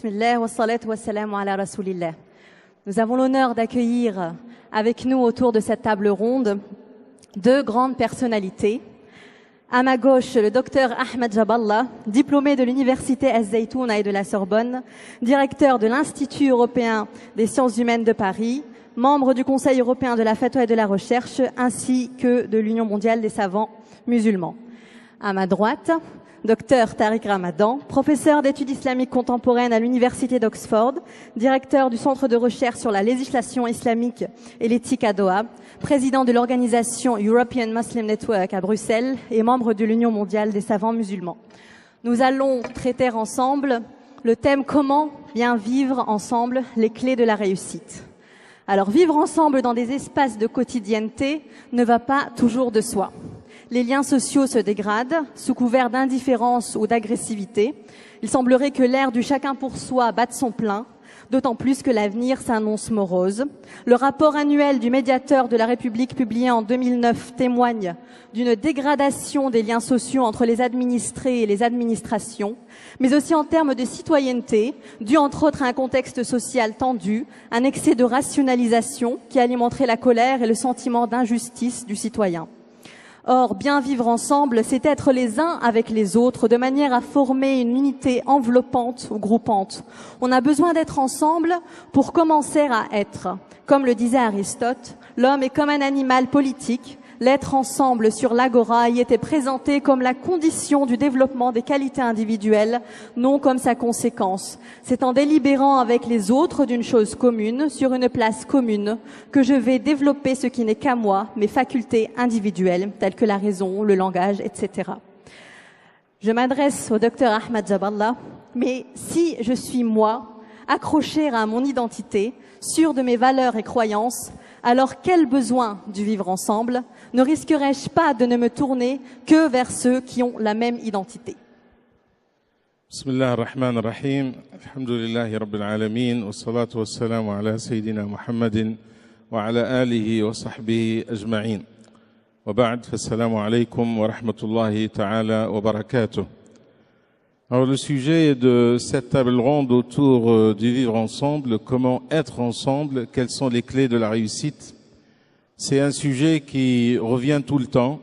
Bismillah wa salatu wa salamu ala rasoulillah. Nous avons l'honneur d'accueillir avec nous autour de cette table ronde deux grandes personnalités. À ma gauche, le docteur Ahmed Jaballah, diplômé de l'université Az-Zaytouna et de la Sorbonne, directeur de l'Institut européen des sciences humaines de Paris, membre du Conseil européen de la fatwa et de la recherche, ainsi que de l'Union mondiale des savants musulmans. À ma droite, Dr Tariq Ramadan, professeur d'études islamiques contemporaines à l'université d'Oxford, directeur du Centre de recherche sur la législation islamique et l'éthique à Doha, président de l'organisation European Muslim Network à Bruxelles et membre de l'Union mondiale des savants musulmans. Nous allons traiter ensemble le thème « Comment bien vivre ensemble, les clés de la réussite ». Alors, vivre ensemble dans des espaces de quotidienneté ne va pas toujours de soi. Les liens sociaux se dégradent sous couvert d'indifférence ou d'agressivité. Il semblerait que l'ère du chacun pour soi batte son plein, d'autant plus que l'avenir s'annonce morose. Le rapport annuel du médiateur de la République publié en 2009 témoigne d'une dégradation des liens sociaux entre les administrés et les administrations, mais aussi en termes de citoyenneté, dû entre autres à un contexte social tendu, un excès de rationalisation qui alimenterait la colère et le sentiment d'injustice du citoyen. Or, bien vivre ensemble, c'est être les uns avec les autres, de manière à former une unité enveloppante ou groupante. On a besoin d'être ensemble pour commencer à être. Comme le disait Aristote, l'homme est comme un animal politique. L'être ensemble sur l'agora y était présenté comme la condition du développement des qualités individuelles, non comme sa conséquence. C'est en délibérant avec les autres d'une chose commune, sur une place commune, que je vais développer ce qui n'est qu'à moi, mes facultés individuelles, telles que la raison, le langage, etc. Je m'adresse au docteur Ahmed Jaballah, mais si je suis moi, accroché à mon identité, sûr de mes valeurs et croyances, alors quel besoin du vivre ensemble ne risquerais-je pas de ne me tourner que vers ceux qui ont la même identité? Bismillah ar-Rahman ar-Rahim. Alhamdulillahi Rabbil Alamin. Wa salatu wa salamu ala Sayyidina Muhammadin wa ala alihi wa sahbihi ajma'in. Wa ba'd, fassalamu alaykum wa rahmatullahi ta'ala wa barakatuh. Alors le sujet de cette table ronde autour du vivre ensemble, comment être ensemble, quelles sont les clés de la réussite, c'est un sujet qui revient tout le temps.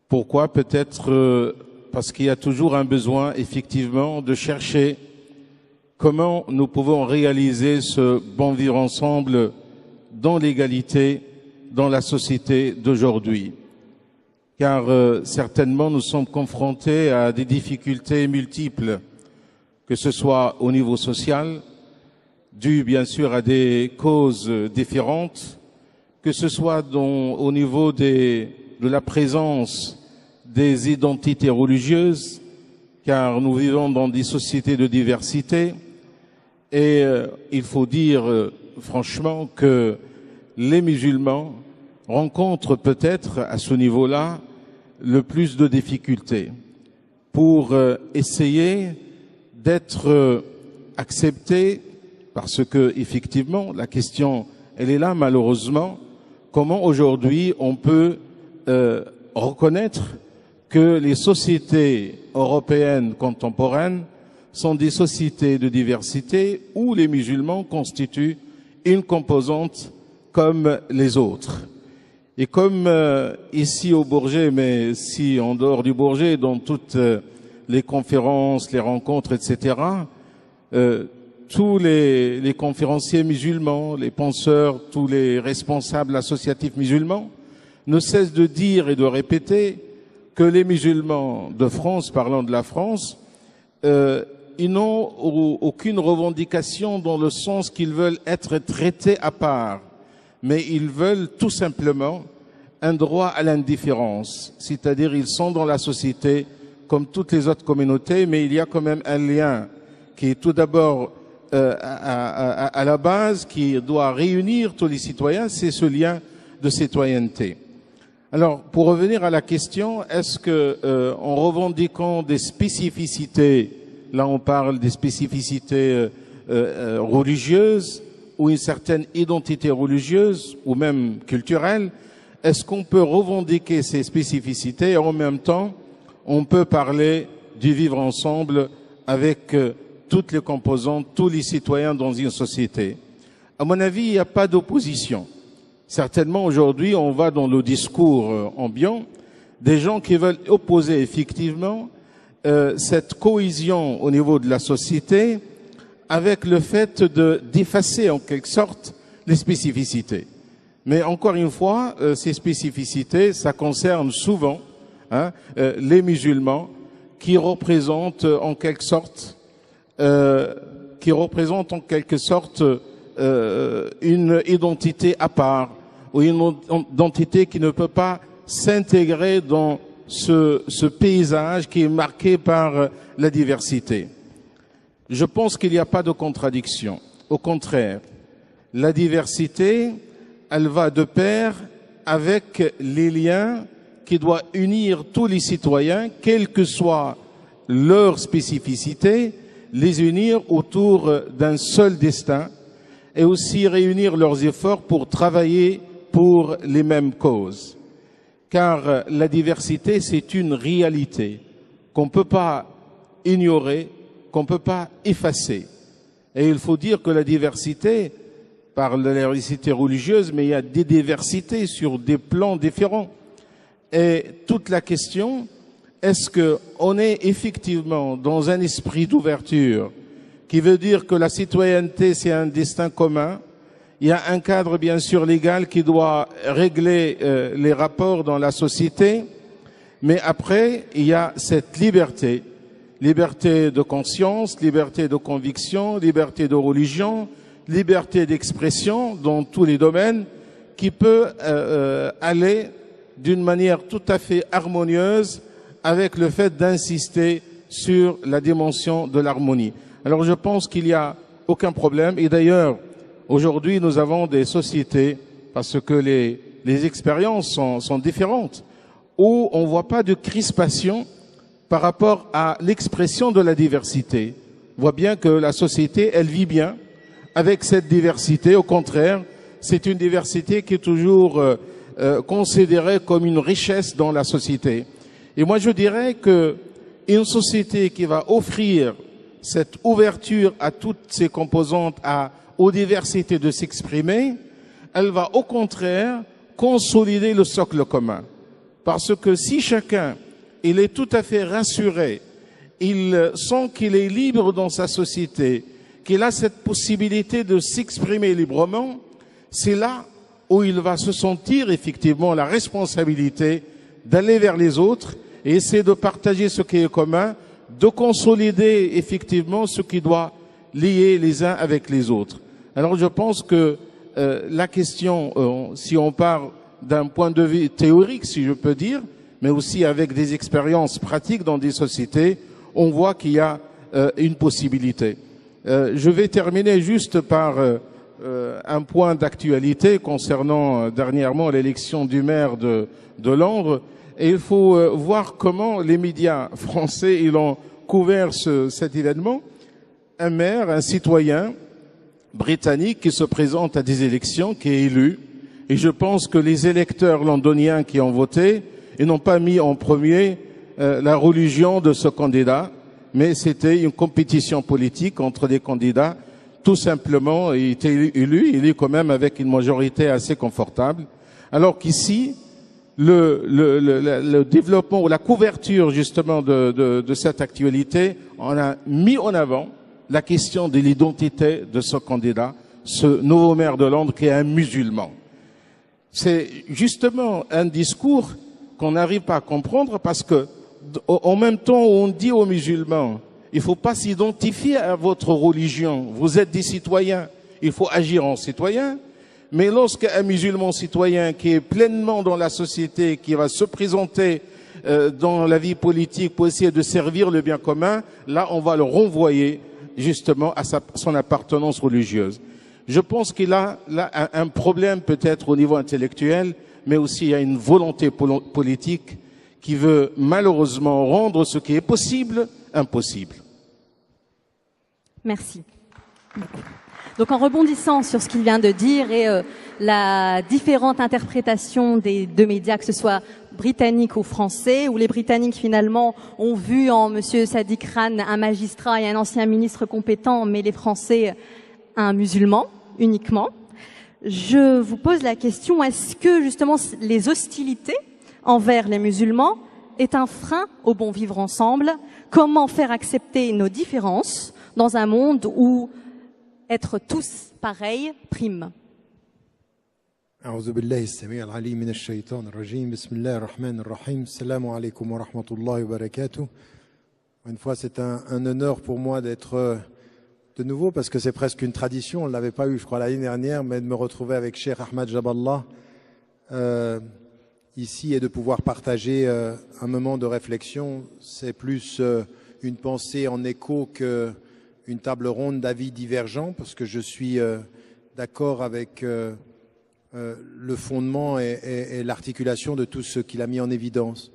Pourquoi? Peut-être parce qu'il y a toujours un besoin effectivement de chercher comment nous pouvons réaliser ce bon vivre ensemble dans l'égalité, dans la société d'aujourd'hui. Car certainement nous sommes confrontés à des difficultés multiples, que ce soit au niveau social, dues bien sûr à des causes différentes, que ce soit au niveau de la présence des identités religieuses, car nous vivons dans des sociétés de diversité, et il faut dire franchement que les musulmans rencontrent peut-être à ce niveau-là le plus de difficultés pour essayer d'être acceptés, parce que effectivement la question elle est là malheureusement, comment aujourd'hui on peut reconnaître que les sociétés européennes contemporaines sont des sociétés de diversité où les musulmans constituent une composante comme les autres. Et comme ici au Bourget, mais si en dehors du Bourget, dans toutes les conférences, les rencontres, etc., tous les conférenciers musulmans, les penseurs, tous les responsables associatifs musulmans ne cessent de dire et de répéter que les musulmans de France, parlant de la France, ils n'ont aucune revendication dans le sens qu'ils veulent être traités à part. Mais ils veulent tout simplement un droit à l'indifférence, c'est-à-dire ils sont dans la société comme toutes les autres communautés, mais il y a quand même un lien qui est tout d'abord à la base, qui doit réunir tous les citoyens, c'est ce lien de citoyenneté. Alors, pour revenir à la question, est-ce que en revendiquant des spécificités, là on parle des spécificités religieuses, ou une certaine identité religieuse ou même culturelle, est-ce qu'on peut revendiquer ces spécificités et en même temps on peut parler du vivre ensemble avec toutes les composantes, tous les citoyens dans une société. À mon avis, il n'y a pas d'opposition. Certainement, aujourd'hui, on va dans le discours ambiant des gens qui veulent opposer effectivement cette cohésion au niveau de la société avec le fait d'effacer en quelque sorte les spécificités. Mais encore une fois, ces spécificités, ça concerne souvent les musulmans qui représentent en quelque sorte une identité à part ou une identité qui ne peut pas s'intégrer dans ce paysage qui est marqué par la diversité. Je pense qu'il n'y a pas de contradiction. Au contraire, la diversité, elle va de pair avec les liens qui doivent unir tous les citoyens, quelle que soit leur spécificité, les unir autour d'un seul destin et aussi réunir leurs efforts pour travailler pour les mêmes causes. Car la diversité, c'est une réalité qu'on ne peut pas ignorer, qu'on ne peut pas effacer. Et il faut dire que la diversité, par la diversité religieuse, mais il y a des diversités sur des plans différents. Et toute la question, est-ce qu'on est effectivement dans un esprit d'ouverture qui veut dire que la citoyenneté, c'est un destin commun? Il y a un cadre, bien sûr, légal qui doit régler les rapports dans la société, mais après, il y a cette liberté. Liberté de conscience, liberté de conviction, liberté de religion, liberté d'expression dans tous les domaines qui peut aller d'une manière tout à fait harmonieuse avec le fait d'insister sur la dimension de l'harmonie. Alors je pense qu'il n'y a aucun problème. Et d'ailleurs, aujourd'hui, nous avons des sociétés, parce que les expériences sont différentes, où on ne voit pas de crispation par rapport à l'expression de la diversité. On voit bien que la société, elle vit bien avec cette diversité. Au contraire, c'est une diversité qui est toujours considérée comme une richesse dans la société. Et moi, je dirais que une société qui va offrir cette ouverture à toutes ses composantes, aux diversités de s'exprimer, elle va au contraire consolider le socle commun. Parce que si chacun, il est tout à fait rassuré, il sent qu'il est libre dans sa société, qu'il a cette possibilité de s'exprimer librement, c'est là où il va se sentir effectivement la responsabilité d'aller vers les autres et essayer de partager ce qui est commun, de consolider effectivement ce qui doit lier les uns avec les autres. Alors je pense que la question, si on part d'un point de vue théorique, si je peux dire, mais aussi avec des expériences pratiques dans des sociétés, on voit qu'il y a une possibilité. Je vais terminer juste par un point d'actualité concernant dernièrement l'élection du maire de Londres. Et il faut voir comment les médias français ils ont couvert cet événement. Un maire, un citoyen britannique qui se présente à des élections, qui est élu. Et je pense que les électeurs londoniens qui ont voté, ils n'ont pas mis en premier la religion de ce candidat, mais c'était une compétition politique entre des candidats. Tout simplement, il était élu quand même avec une majorité assez confortable. Alors qu'ici, le développement ou la couverture justement de cette actualité, on a mis en avant la question de l'identité de ce candidat, ce nouveau maire de Londres qui est un musulman. C'est justement un discours qu'on n'arrive pas à comprendre parce que, en même temps, on dit aux musulmans, il ne faut pas s'identifier à votre religion. Vous êtes des citoyens. Il faut agir en citoyen. Mais lorsqu'un musulman citoyen qui est pleinement dans la société, qui va se présenter dans la vie politique pour essayer de servir le bien commun, là, on va le renvoyer justement à son appartenance religieuse. Je pense qu'il a là un problème peut-être au niveau intellectuel, mais aussi il y a une volonté politique qui veut malheureusement rendre ce qui est possible impossible. Merci. Donc en rebondissant sur ce qu'il vient de dire et la différente interprétation des deux médias, que ce soit britanniques ou français, où les Britanniques finalement ont vu en Monsieur Sadiq Khan un magistrat et un ancien ministre compétent, mais les Français un musulman uniquement. Je vous pose la question, est-ce que justement les hostilités envers les musulmans est un frein au bon vivre ensemble? Comment faire accepter nos différences dans un monde où être tous pareils prime? أعوذ بالله السميع العليم من الشيطان الرجيم بسم الله الرحمن الرحيم السلام عليكم ورحمة الله وبركاته. Une fois, c'est un honneur pour moi d'être de nouveau, parce que c'est presque une tradition, on ne l'avait pas eu, je crois, l'année dernière, mais de me retrouver avec Cheikh Ahmad Jaballah ici et de pouvoir partager un moment de réflexion. C'est plus une pensée en écho qu'une table ronde d'avis divergents, parce que je suis d'accord avec le fondement et l'articulation de tout ce qu'il a mis en évidence.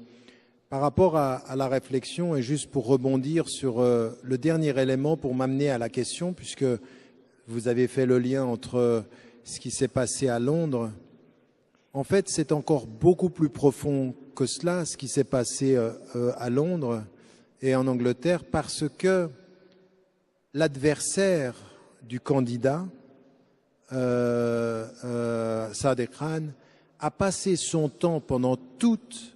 Par rapport à la réflexion, et juste pour rebondir sur le dernier élément pour m'amener à la question, puisque vous avez fait le lien entre ce qui s'est passé à Londres, en fait c'est encore beaucoup plus profond que cela, ce qui s'est passé à Londres et en Angleterre, parce que l'adversaire du candidat, Sadiq Khan, a passé son temps pendant toute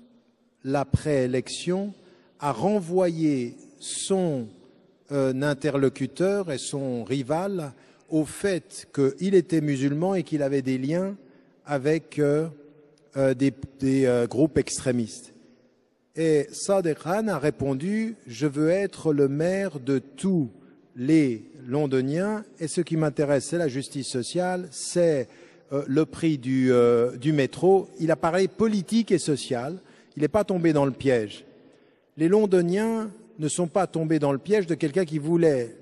la préélection à renvoyer son interlocuteur et son rival au fait qu'il était musulman et qu'il avait des liens avec des groupes extrémistes. Et Sadiq Khan a répondu « Je veux être le maire de tous les Londoniens et ce qui m'intéresse, c'est la justice sociale, c'est le prix du métro. » Il a parlé politique et social. Il n'est pas tombé dans le piège. Les Londoniens ne sont pas tombés dans le piège de quelqu'un qui voulait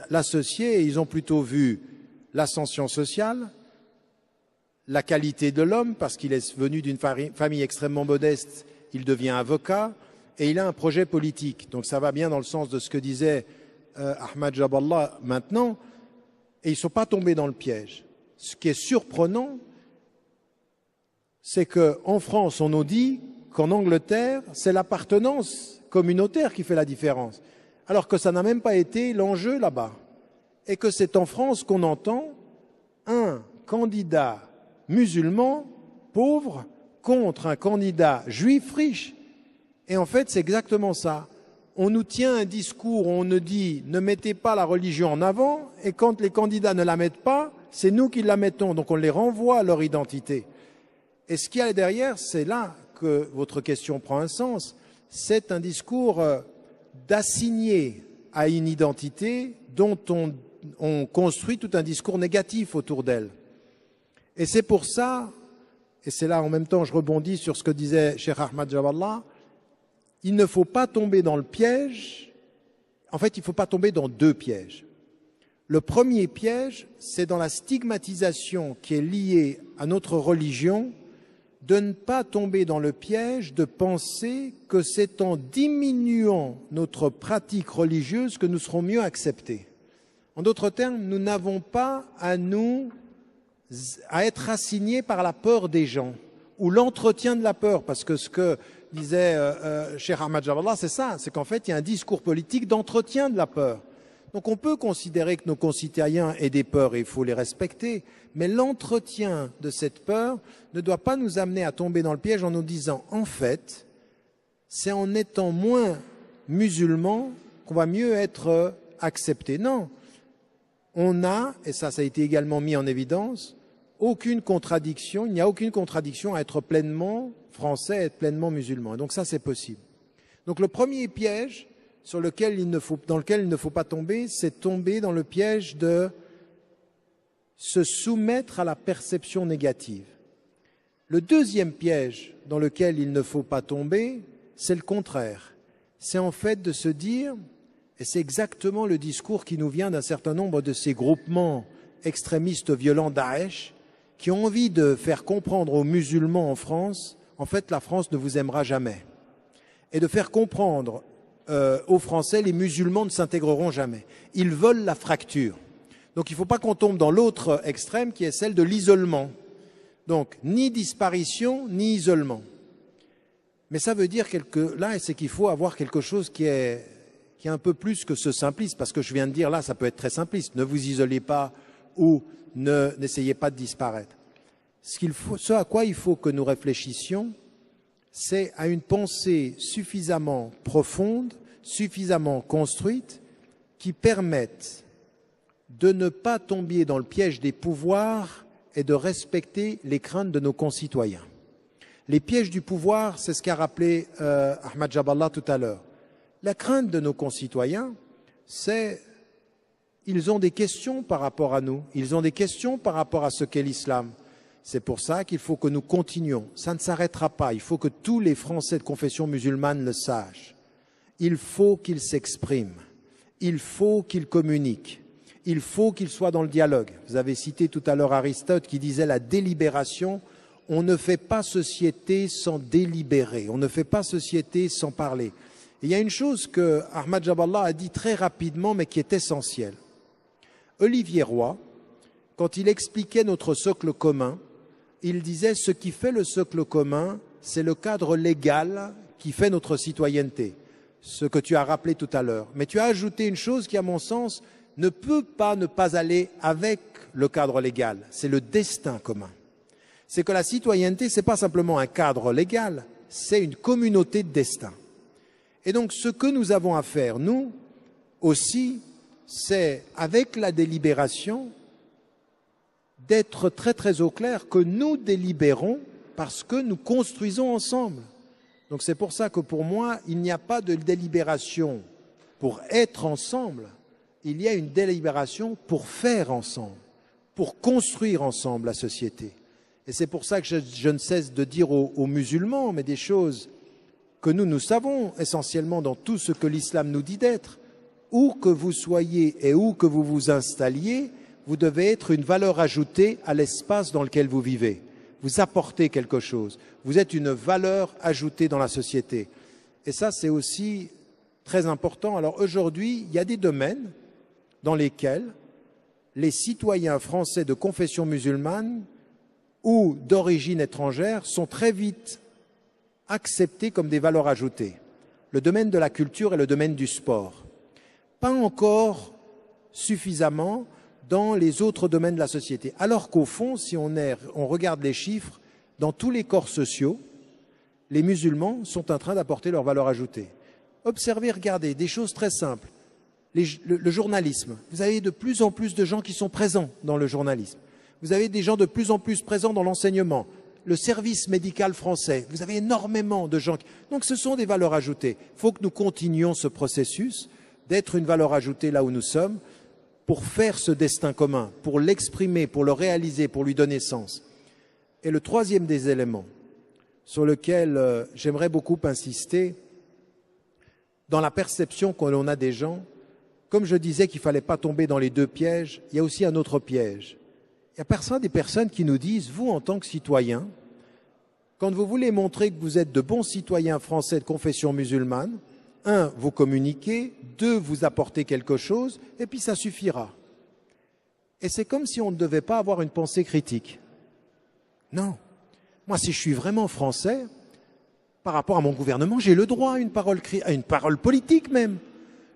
l'associer, et ils ont plutôt vu l'ascension sociale, la qualité de l'homme, parce qu'il est venu d'une famille extrêmement modeste, il devient avocat, et il a un projet politique. Donc ça va bien dans le sens de ce que disait Ahmad Jaballah maintenant, et ils ne sont pas tombés dans le piège. Ce qui est surprenant, c'est qu'en France, on nous dit qu'en Angleterre, c'est l'appartenance communautaire qui fait la différence, alors que ça n'a même pas été l'enjeu là-bas. Et que c'est en France qu'on entend un candidat musulman pauvre contre un candidat juif riche. Et en fait, c'est exactement ça. On nous tient un discours où on nous dit « ne mettez pas la religion en avant » et quand les candidats ne la mettent pas, c'est nous qui la mettons. Donc on les renvoie à leur identité. Et ce qu'il y a derrière, c'est là que votre question prend un sens. C'est un discours d'assigner à une identité dont on construit tout un discours négatif autour d'elle. Et c'est pour ça, et c'est là en même temps je rebondis sur ce que disait Cheikh Ahmad Jaballah, il ne faut pas tomber dans le piège. En fait, il ne faut pas tomber dans deux pièges. Le premier piège, c'est dans la stigmatisation qui est liée à notre religion, de ne pas tomber dans le piège de penser que c'est en diminuant notre pratique religieuse que nous serons mieux acceptés. En d'autres termes, nous n'avons pas à être assignés par la peur des gens ou l'entretien de la peur, parce que ce que disait Cheikh Ahmad Jaballah, c'est ça, c'est qu'en fait, il y a un discours politique d'entretien de la peur. Donc on peut considérer que nos concitoyens aient des peurs et il faut les respecter, mais l'entretien de cette peur ne doit pas nous amener à tomber dans le piège en nous disant, en fait, c'est en étant moins musulman qu'on va mieux être accepté. Non, on a, et ça a été également mis en évidence, aucune contradiction, il n'y a aucune contradiction à être pleinement français, à être pleinement musulman. Donc ça, c'est possible. Donc le premier piège dans lequel il ne faut pas tomber, c'est tomber dans le piège de se soumettre à la perception négative. Le deuxième piège dans lequel il ne faut pas tomber, c'est le contraire. C'est en fait de se dire, et c'est exactement le discours qui nous vient d'un certain nombre de ces groupements extrémistes violents Daesh, qui ont envie de faire comprendre aux musulmans en France, en fait, la France ne vous aimera jamais. Et de faire comprendre aux Français, les musulmans ne s'intégreront jamais. Ils veulent la fracture. Donc il ne faut pas qu'on tombe dans l'autre extrême qui est celle de l'isolement. Donc ni disparition, ni isolement. Mais ça veut dire là, c'est qu'il faut avoir quelque chose qui est un peu plus que ce simpliste, parce que je viens de dire là, ça peut être très simpliste. Ne vous isolez pas ou n'essayez pas de disparaître. Ce à quoi il faut que nous réfléchissions, c'est à une pensée suffisamment profonde, suffisamment construite, qui permette de ne pas tomber dans le piège des pouvoirs et de respecter les craintes de nos concitoyens. Les pièges du pouvoir, c'est ce qu'a rappelé Ahmad Jaballah tout à l'heure. La crainte de nos concitoyens, c'est ils ont des questions par rapport à nous, ils ont des questions par rapport à ce qu'est l'islam. C'est pour ça qu'il faut que nous continuions. Ça ne s'arrêtera pas. Il faut que tous les Français de confession musulmane le sachent. Il faut qu'ils s'expriment. Il faut qu'ils communiquent. Il faut qu'ils soient dans le dialogue. Vous avez cité tout à l'heure Aristote qui disait la délibération. On ne fait pas société sans délibérer. On ne fait pas société sans parler. Et il y a une chose que Ahmad Jaballah a dit très rapidement, mais qui est essentielle. Olivier Roy, quand il expliquait notre socle commun, il disait ce qui fait le socle commun, c'est le cadre légal qui fait notre citoyenneté. Ce que tu as rappelé tout à l'heure. Mais tu as ajouté une chose qui, à mon sens, ne peut pas ne pas aller avec le cadre légal. C'est le destin commun. C'est que la citoyenneté, ce n'est pas simplement un cadre légal, c'est une communauté de destin. Et donc, ce que nous avons à faire, nous aussi, c'est, avec la délibération, d'être très très au clair que nous délibérons parce que nous construisons ensemble. Donc c'est pour ça que pour moi, il n'y a pas de délibération pour être ensemble, il y a une délibération pour faire ensemble, pour construire ensemble la société. Et c'est pour ça que je ne cesse de dire aux musulmans, mais des choses que nous savons essentiellement dans tout ce que l'islam nous dit d'être. Où que vous soyez et où que vous vous installiez, vous devez être une valeur ajoutée à l'espace dans lequel vous vivez. Vous apportez quelque chose. Vous êtes une valeur ajoutée dans la société. Et ça, c'est aussi très important. Alors aujourd'hui, il y a des domaines dans lesquels les citoyens français de confession musulmane ou d'origine étrangère sont très vite acceptés comme des valeurs ajoutées. Le domaine de la culture et le domaine du sport. Pas encore suffisamment dans les autres domaines de la société. Alors qu'au fond, si on regarde les chiffres, dans tous les corps sociaux, les musulmans sont en train d'apporter leur valeur ajoutée. Observez, regardez, des choses très simples. Le journalisme. Vous avez de plus en plus de gens qui sont présents dans le journalisme. Vous avez des gens de plus en plus présents dans l'enseignement. Le service médical français. Vous avez énormément de gens. Donc ce sont des valeurs ajoutées. Il faut que nous continuions ce processus d'être une valeur ajoutée là où nous sommes, pour faire ce destin commun, pour l'exprimer, pour le réaliser, pour lui donner sens. Et le troisième des éléments sur lequel j'aimerais beaucoup insister, dans la perception que l'on a des gens, comme je disais qu'il ne fallait pas tomber dans les deux pièges, il y a aussi un autre piège. Il y a des personnes qui nous disent, vous en tant que citoyen, quand vous voulez montrer que vous êtes de bons citoyens français de confession musulmane, 1, vous communiquez, 2, vous apportez quelque chose, et puis ça suffira. Et c'est comme si on ne devait pas avoir une pensée critique. Non. Moi, si je suis vraiment français, par rapport à mon gouvernement, j'ai le droit à une parole politique même.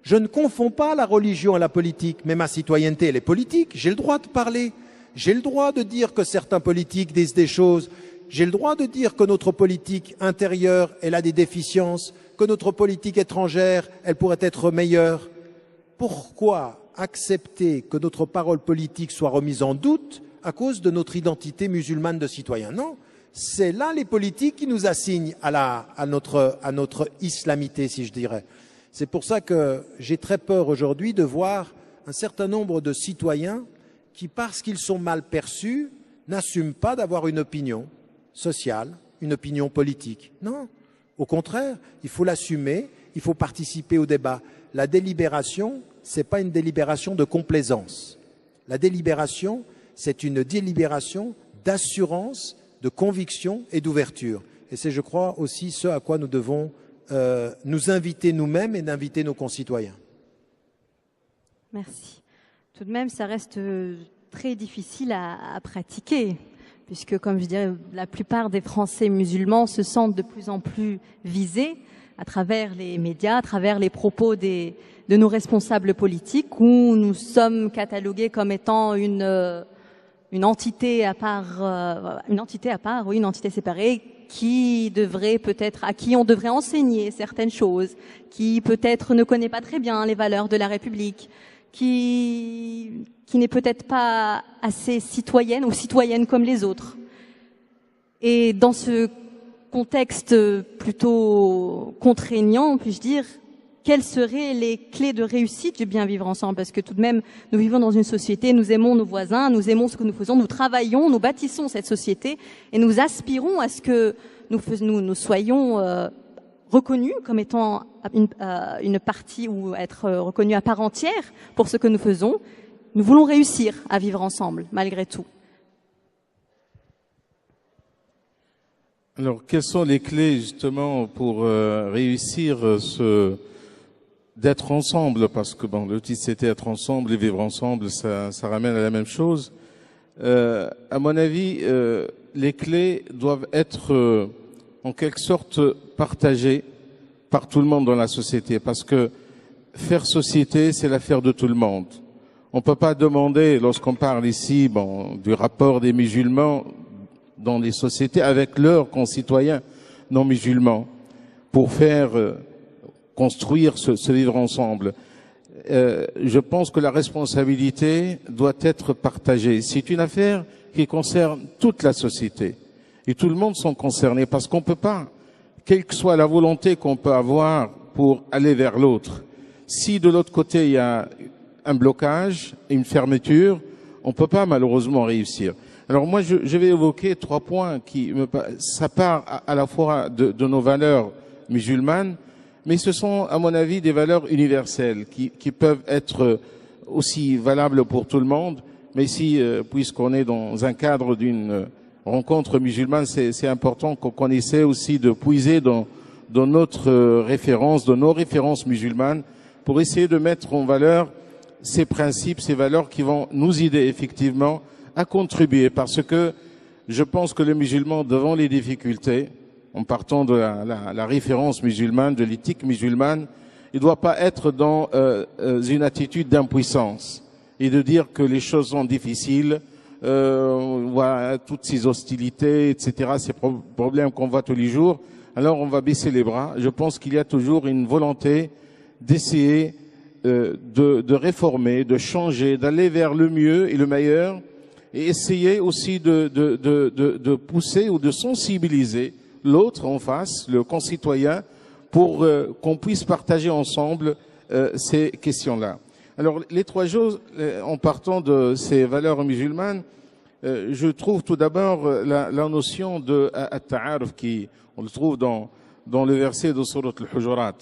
Je ne confonds pas la religion et la politique, mais ma citoyenneté, elle est politique. J'ai le droit de parler. J'ai le droit de dire que certains politiques disent des choses. J'ai le droit de dire que notre politique intérieure, elle a des déficiences, que notre politique étrangère, elle pourrait être meilleure. Pourquoi accepter que notre parole politique soit remise en doute à cause de notre identité musulmane de citoyen? Non, c'est là les politiques qui nous assignent à notre islamité, si je dirais. C'est pour ça que j'ai très peur aujourd'hui de voir un certain nombre de citoyens qui, parce qu'ils sont mal perçus, n'assument pas d'avoir une opinion sociale, une opinion politique. Non. Au contraire, il faut l'assumer, il faut participer au débat. La délibération, ce n'est pas une délibération de complaisance. La délibération, c'est une délibération d'assurance, de conviction et d'ouverture. Et c'est, je crois, aussi ce à quoi nous devons nous inviter nous-mêmes et d'inviter nos concitoyens. Merci. Tout de même, ça reste très difficile à pratiquer. puisque, comme je dirais, la plupart des Français musulmans se sentent de plus en plus visés à travers les médias, à travers les propos de nos responsables politiques, où nous sommes catalogués comme étant une entité à part, une entité séparée, qui devrait peut-être, à qui on devrait enseigner certaines choses, qui peut-être ne connaît pas très bien les valeurs de la République, qui n'est peut-être pas assez citoyenne ou citoyenne comme les autres. Et dans ce contexte plutôt contraignant, puis-je dire, quelles seraient les clés de réussite du bien vivre ensemble? Parce que tout de même, nous vivons dans une société, nous aimons nos voisins, nous aimons ce que nous faisons, nous travaillons, nous bâtissons cette société et nous aspirons à ce que nous soyons reconnus comme étant une partie ou être reconnus à part entière pour ce que nous faisons. Nous voulons réussir à vivre ensemble, malgré tout. Alors, quelles sont les clés justement pour réussir d'être ensemble, parce que bon, le titre c'était être ensemble et vivre ensemble, ça ramène à la même chose. À mon avis, les clés doivent être en quelque sorte partagées par tout le monde dans la société, parce que faire société, c'est l'affaire de tout le monde. On peut pas demander, lorsqu'on parle ici, du rapport des musulmans dans les sociétés avec leurs concitoyens non musulmans, pour faire construire ce vivre ensemble. Je pense que la responsabilité doit être partagée. C'est une affaire qui concerne toute la société. Et tout le monde sont concernés parce qu'on peut pas, quelle que soit la volonté qu'on peut avoir pour aller vers l'autre, si de l'autre côté il y a un blocage, une fermeture, on peut pas malheureusement réussir. Alors moi je vais évoquer 3 points ça part à la fois de nos valeurs musulmanes, mais ce sont, à mon avis, des valeurs universelles qui peuvent être aussi valables pour tout le monde. Mais ici, puisqu'on est dans un cadre d'une rencontre musulmane, c'est important qu'on essaie aussi de puiser dans notre référence, dans nos références musulmanes, pour essayer de mettre en valeur ces principes, ces valeurs qui vont nous aider effectivement à contribuer. Parce que je pense que les musulmans, devant les difficultés, en partant de la référence musulmane, de l'éthique musulmane, il ne doit pas être dans une attitude d'impuissance et de dire que les choses sont difficiles, voilà, toutes ces hostilités, etc., ces problèmes qu'on voit tous les jours, alors on va baisser les bras. Je pense qu'il y a toujours une volonté d'essayer de réformer, de changer, d'aller vers le mieux et le meilleur, et essayer aussi de pousser ou de sensibiliser l'autre en face, le concitoyen, pour qu'on puisse partager ensemble ces questions-là. Alors, les 3 choses, en partant de ces valeurs musulmanes, je trouve tout d'abord la notion de at-ta'aruf, on le trouve dans le verset de Surat al-Hujurat.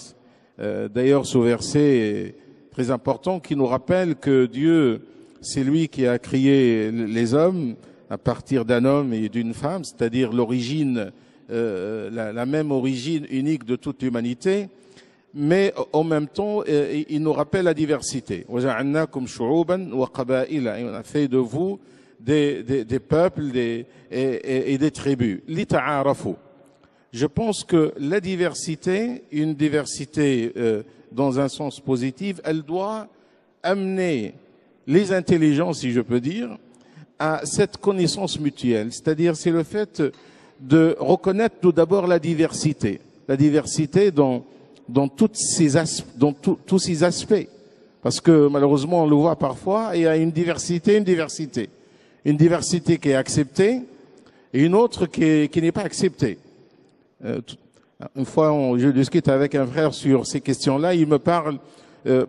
D'ailleurs, ce verset est très important, qui nous rappelle que Dieu, c'est lui qui a créé les hommes à partir d'un homme et d'une femme, c'est-à-dire l'origine, la même origine unique de toute l'humanité, mais en même temps, il nous rappelle la diversité. On a fait de vous des peuples et des tribus. Je pense que la diversité, une diversité dans un sens positif, elle doit amener les intelligences, si je peux dire, à cette connaissance mutuelle. C'est-à-dire, c'est le fait de reconnaître tout d'abord la diversité dans tous ces aspects. Parce que malheureusement, on le voit parfois, il y a une diversité qui est acceptée et une autre qui n'est pas acceptée. Une fois, je discute avec un frère sur ces questions-là, il me parle,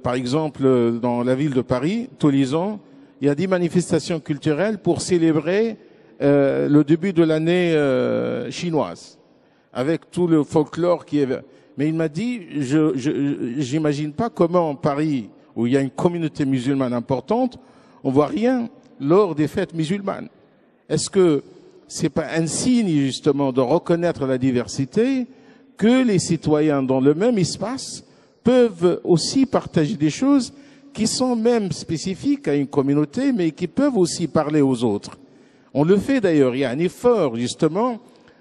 par exemple, dans la ville de Paris, tous les ans, il y a 10 manifestations culturelles pour célébrer le début de l'année chinoise, avec tout le folklore qui est... Mais il m'a dit, j'imagine pas comment en Paris, où il y a une communauté musulmane importante, on voit rien lors des fêtes musulmanes. Est-ce que c'est pas un signe justement de reconnaître la diversité, que les citoyens dans le même espace peuvent aussi partager des choses qui sont même spécifiques à une communauté, mais qui peuvent aussi parler aux autres. On le fait d'ailleurs, il y a un effort justement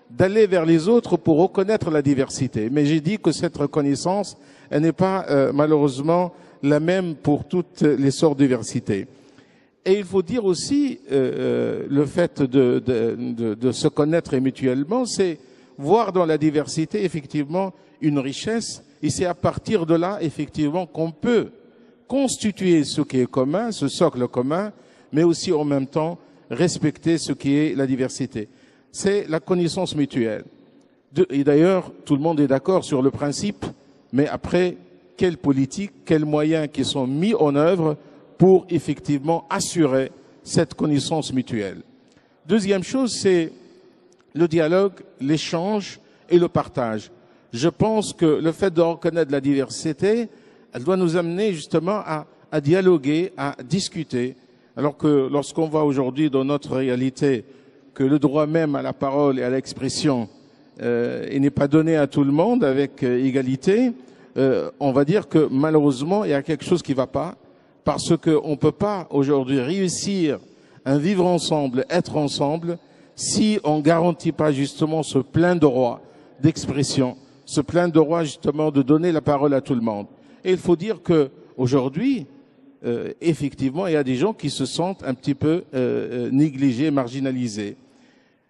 d'aller vers les autres pour reconnaître la diversité. Mais j'ai dit que cette reconnaissance, elle n'est pas malheureusement la même pour toutes les sortes de diversité. Et il faut dire aussi, le fait de se connaître mutuellement, c'est voir dans la diversité effectivement une richesse, et c'est à partir de là effectivement qu'on peut constituer ce qui est commun, ce socle commun, mais aussi en même temps respecter ce qui est la diversité. C'est la connaissance mutuelle. Et d'ailleurs, tout le monde est d'accord sur le principe, mais après, quelle politique, quels moyens qui sont mis en œuvre pour effectivement assurer cette connaissance mutuelle. Deuxième chose, c'est le dialogue, l'échange et le partage. Je pense que le fait de reconnaître la diversité, elle doit nous amener justement à dialoguer, à discuter. Alors que lorsqu'on voit aujourd'hui dans notre réalité que le droit même à la parole et à l'expression il n'est pas donné à tout le monde avec égalité, on va dire que malheureusement il y a quelque chose qui ne va pas, parce qu'on ne peut pas aujourd'hui réussir un vivre ensemble, être ensemble, si on ne garantit pas justement ce plein droit d'expression, ce plein droit justement de donner la parole à tout le monde. Et il faut dire que aujourd'hui, effectivement, il y a des gens qui se sentent un petit peu négligés, marginalisés.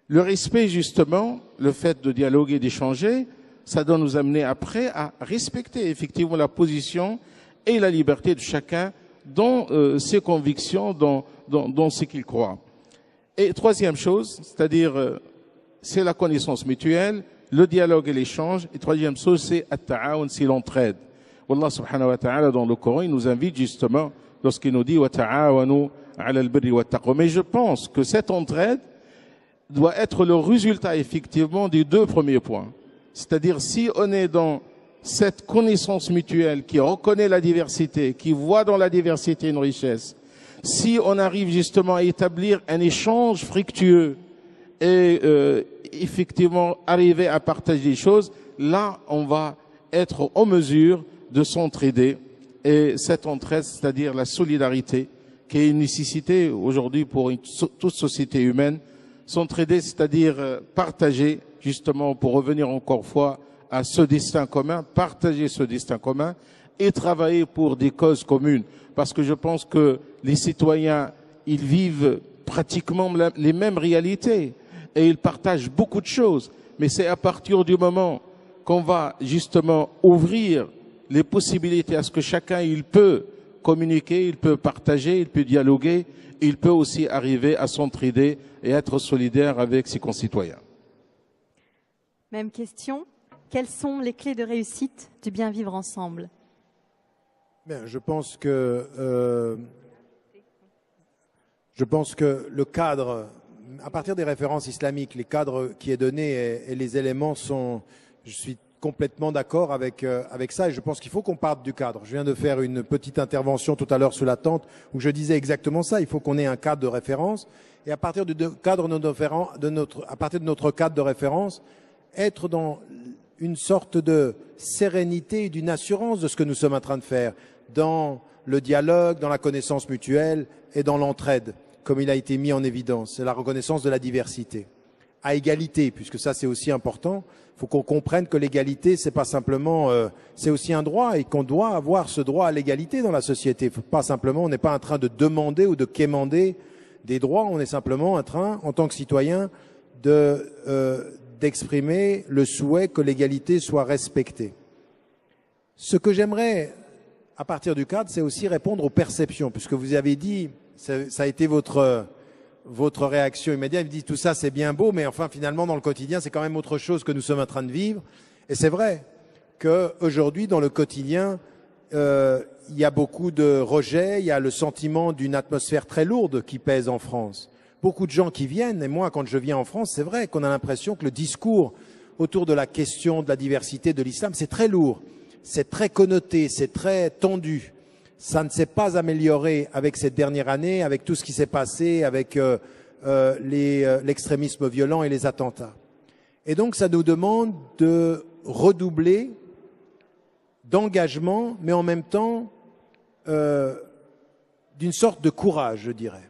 Le respect, justement, le fait de dialoguer, d'échanger, ça doit nous amener après à respecter effectivement la position et la liberté de chacun dans ses convictions, dans ce qu'il croit. Et troisième chose, c'est-à-dire c'est la connaissance mutuelle, le dialogue et l'échange. Et troisième chose, c'est at-ta'awun, c'est l'entraide. Allah subhanahu wa ta'ala dans le Coran, il nous invite justement lorsqu'il nous dit wa ta'awanu 'ala al-birri wa at-taqwa. Mais je pense que cette entraide doit être le résultat effectivement des deux premiers points. C'est-à-dire si on est dans cette connaissance mutuelle qui reconnaît la diversité, qui voit dans la diversité une richesse, si on arrive justement à établir un échange fructueux et effectivement arriver à partager des choses, là on va être en mesure de s'entraider. Et cette entraide, c'est-à-dire la solidarité, qui est une nécessité aujourd'hui pour toute société humaine, s'entraider, c'est-à-dire partager, justement, pour revenir encore une fois à ce destin commun, partager ce destin commun et travailler pour des causes communes. Parce que je pense que les citoyens, ils vivent pratiquement les mêmes réalités et ils partagent beaucoup de choses. Mais c'est à partir du moment qu'on va justement ouvrir les possibilités à ce que chacun, il peut communiquer, il peut partager, il peut dialoguer, il peut aussi arriver à s'entraider et être solidaire avec ses concitoyens. Même question. Quelles sont les clés de réussite du bien vivre ensemble? Bien, je pense que le cadre, à partir des références islamiques, les cadres qui est donné et les éléments sont, je suis complètement d'accord avec ça et je pense qu'il faut qu'on parte du cadre. Je viens de faire une petite intervention tout à l'heure sous la tente où je disais exactement ça. Il faut qu'on ait un cadre de référence et à partir à partir de notre cadre de référence, être dans une sorte de sérénité et d'une assurance de ce que nous sommes en train de faire, dans le dialogue, dans la connaissance mutuelle et dans l'entraide, comme il a été mis en évidence. C'est la reconnaissance de la diversité. À égalité, puisque ça c'est aussi important. Il faut qu'on comprenne que l'égalité, c'est pas simplement, c'est aussi un droit et qu'on doit avoir ce droit à l'égalité dans la société. Faut pas simplement, on n'est pas en train de demander ou de quémander des droits, on est simplement en train, en tant que citoyen, d'exprimer le souhait que l'égalité soit respectée. Ce que j'aimerais, à partir du cadre, c'est aussi répondre aux perceptions, puisque vous avez dit, ça a été votre réaction immédiate, vous dites tout ça c'est bien beau, mais enfin finalement dans le quotidien c'est quand même autre chose que nous sommes en train de vivre. Et c'est vrai qu'aujourd'hui dans le quotidien, il y a beaucoup de rejets, il y a le sentiment d'une atmosphère très lourde qui pèse en France. Beaucoup de gens qui viennent, et moi quand je viens en France, c'est vrai qu'on a l'impression que le discours autour de la question de la diversité de l'islam, c'est très lourd, c'est très connoté, c'est très tendu. Ça ne s'est pas amélioré avec cette dernière année, avec tout ce qui s'est passé, avec l'extrémisme violent et les attentats. Et donc ça nous demande de redoubler d'engagement, mais en même temps d'une sorte de courage, je dirais.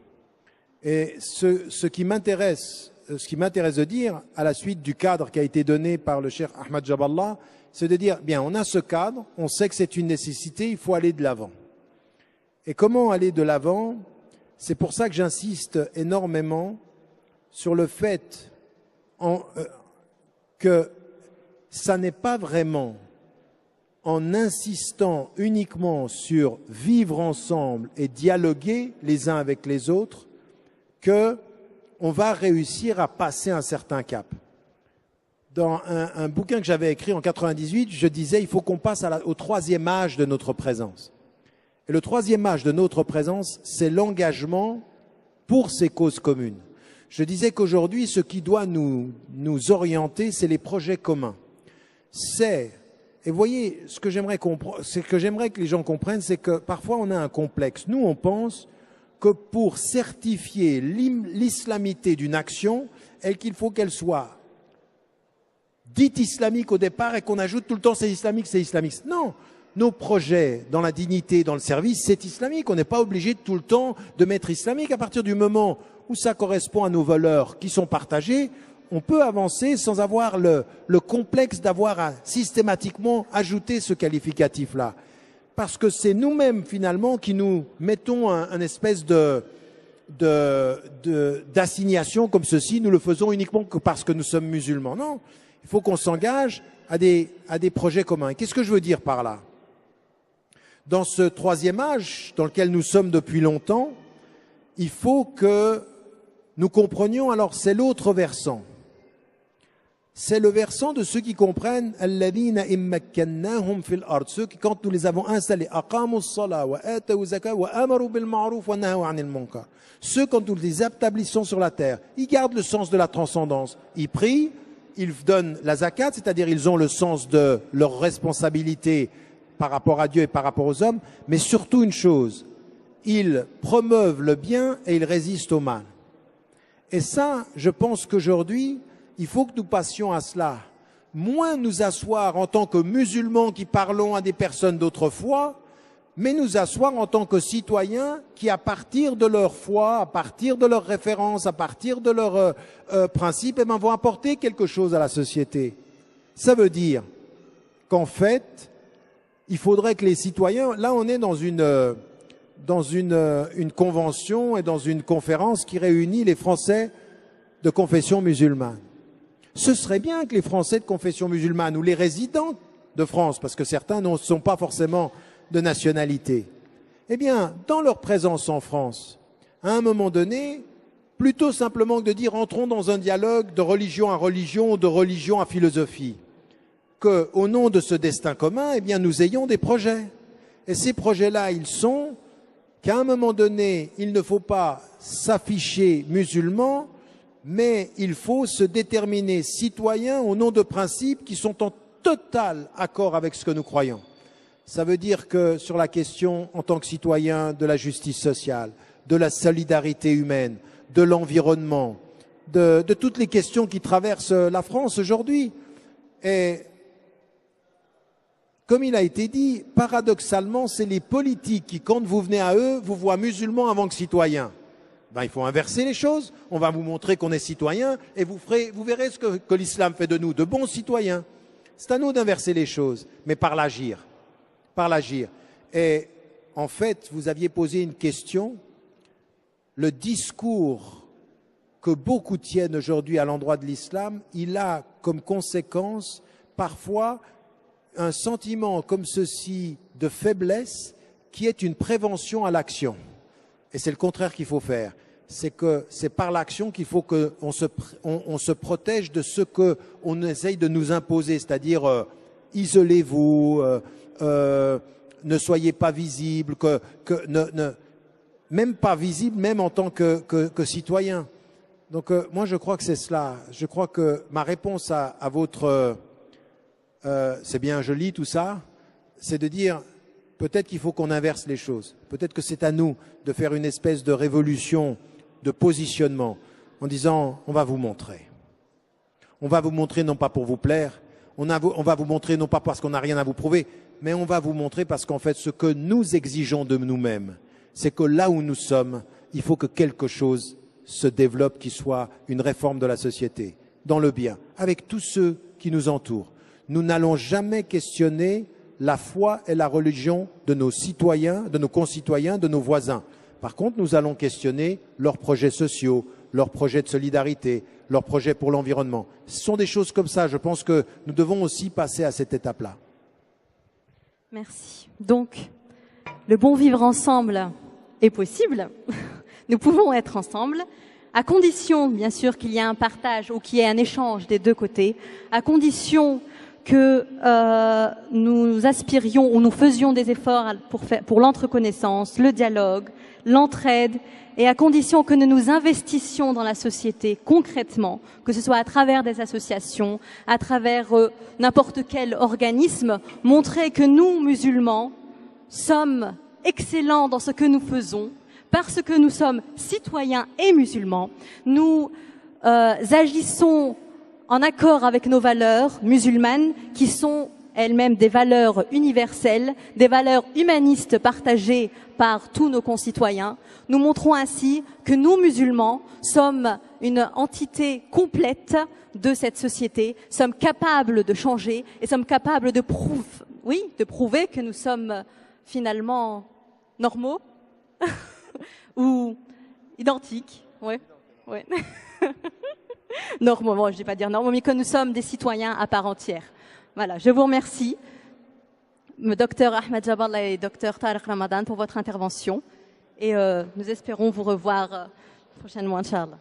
Et ce qui m'intéresse de dire, à la suite du cadre qui a été donné par le cheikh Ahmad Jaballah, c'est de dire, bien, on a ce cadre, on sait que c'est une nécessité, il faut aller de l'avant. Et comment aller de l'avant? C'est pour ça que j'insiste énormément sur le fait que ça n'est pas vraiment en insistant uniquement sur vivre ensemble et dialoguer les uns avec les autres que on va réussir à passer un certain cap. Dans un bouquin que j'avais écrit en 98, je disais il faut qu'on passe au troisième âge de notre présence. Et le troisième âge de notre présence, c'est l'engagement pour ces causes communes. Je disais qu'aujourd'hui, ce qui doit nous orienter, c'est les projets communs. Et vous voyez, ce que j'aimerais que les gens comprennent, c'est que parfois on a un complexe. Nous, on pense que pour certifier l'islamité d'une action, qu'il faut qu'elle soit dite islamique au départ et qu'on ajoute tout le temps c'est islamique, c'est islamique. Non, nos projets dans la dignité, dans le service, c'est islamique. On n'est pas obligé tout le temps de mettre islamique. À partir du moment où ça correspond à nos valeurs qui sont partagées, on peut avancer sans avoir le complexe d'avoir à systématiquement ajouter ce qualificatif-là. Parce que c'est nous-mêmes finalement qui nous mettons un espèce d'assignation comme ceci. Nous le faisons uniquement que parce que nous sommes musulmans. Non, il faut qu'on s'engage à des projets communs. Et qu'est-ce que je veux dire par là? Dans ce troisième âge dans lequel nous sommes depuis longtemps, il faut que nous comprenions, alors c'est l'autre versant. C'est le versant de ceux qui comprennent alladhina immakkannahum fil ard, ceux qui, quand nous les avons installés, aqamu as-salat wa atawu zakat wa amaru bil ma'ruf wa nahaw 'anil munkar. Ceux, quand nous les établissons sur la terre, ils gardent le sens de la transcendance. Ils prient, ils donnent la zakat, c'est-à-dire ils ont le sens de leur responsabilité par rapport à Dieu et par rapport aux hommes, mais surtout une chose, ils promeuvent le bien et ils résistent au mal. Et ça, je pense qu'aujourd'hui, il faut que nous passions à cela. Moins nous asseoir en tant que musulmans qui parlons à des personnes d'autre foi, mais nous asseoir en tant que citoyens qui, à partir de leur foi, à partir de leurs références, à partir de leurs principes, vont apporter quelque chose à la société. Ça veut dire qu'en fait, il faudrait que les citoyens, là on est dans une convention et dans une conférence qui réunit les Français de confession musulmane. Ce serait bien que les Français de confession musulmane ou les résidents de France, parce que certains ne sont pas forcément de nationalité, eh bien, dans leur présence en France, à un moment donné, plutôt simplement que de dire entrons dans un dialogue de religion à religion ou de religion à philosophie, qu'au nom de ce destin commun, eh bien, nous ayons des projets. Et ces projets-là, ils sont qu'à un moment donné, il ne faut pas s'afficher musulman, mais il faut se déterminer citoyen au nom de principes qui sont en total accord avec ce que nous croyons. Ça veut dire que sur la question, en tant que citoyen, de la justice sociale, de la solidarité humaine, de l'environnement, de toutes les questions qui traversent la France aujourd'hui. Et comme il a été dit, paradoxalement, c'est les politiques qui, quand vous venez à eux, vous voient musulmans avant que citoyens. Ben, il faut inverser les choses. On va vous montrer qu'on est citoyen et vous verrez ce que l'islam fait de nous, de bons citoyens. C'est à nous d'inverser les choses, mais par l'agir. Par l'agir. Et en fait, vous aviez posé une question. Le discours que beaucoup tiennent aujourd'hui à l'endroit de l'islam, il a comme conséquence parfois un sentiment comme ceci de faiblesse qui est une prévention à l'action. Et c'est le contraire qu'il faut faire. C'est que c'est par l'action qu'il faut qu'on se protège de ce qu'on essaye de nous imposer, c'est-à-dire isolez-vous, ne soyez pas visible, même pas visible, même en tant que citoyen. Donc moi je crois que c'est cela. Je crois que ma réponse à votre c'est bien joli tout ça, c'est de dire peut-être qu'il faut qu'on inverse les choses. Peut-être que c'est à nous de faire une espèce de révolution de positionnement en disant on va vous montrer. On va vous montrer non pas pour vous plaire, on va vous montrer non pas parce qu'on n'a rien à vous prouver, mais on va vous montrer parce qu'en fait ce que nous exigeons de nous-mêmes, c'est que là où nous sommes, il faut que quelque chose se développe, qui soit une réforme de la société, dans le bien, avec tous ceux qui nous entourent. Nous n'allons jamais questionner la foi et la religion de nos citoyens, de nos concitoyens, de nos voisins. Par contre, nous allons questionner leurs projets sociaux, leurs projets de solidarité, leurs projets pour l'environnement. Ce sont des choses comme ça. Je pense que nous devons aussi passer à cette étape-là. Merci. Donc, le bon vivre ensemble est possible. Nous pouvons être ensemble, à condition, bien sûr, qu'il y ait un partage ou qu'il y ait un échange des deux côtés, à condition que nous aspirions ou nous faisions des efforts pour l'entreconnaissance, le dialogue, l'entraide, et à condition que nous nous investissions dans la société concrètement, que ce soit à travers des associations, à travers n'importe quel organisme, montrer que nous, musulmans, sommes excellents dans ce que nous faisons, parce que nous sommes citoyens et musulmans, nous agissons en accord avec nos valeurs musulmanes qui sont elles-mêmes des valeurs universelles, des valeurs humanistes partagées par tous nos concitoyens. Nous montrons ainsi que nous, musulmans, sommes une entité complète de cette société, sommes capables de changer et sommes capables de prouver que nous sommes finalement normaux ou identiques. Ouais. Normaux, bon, je ne vais pas dire normaux, mais que nous sommes des citoyens à part entière. Voilà, je vous remercie, Dr Ahmed Jaballah et Dr Tariq Ramadan, pour votre intervention. Et nous espérons vous revoir prochainement, Inch'Allah.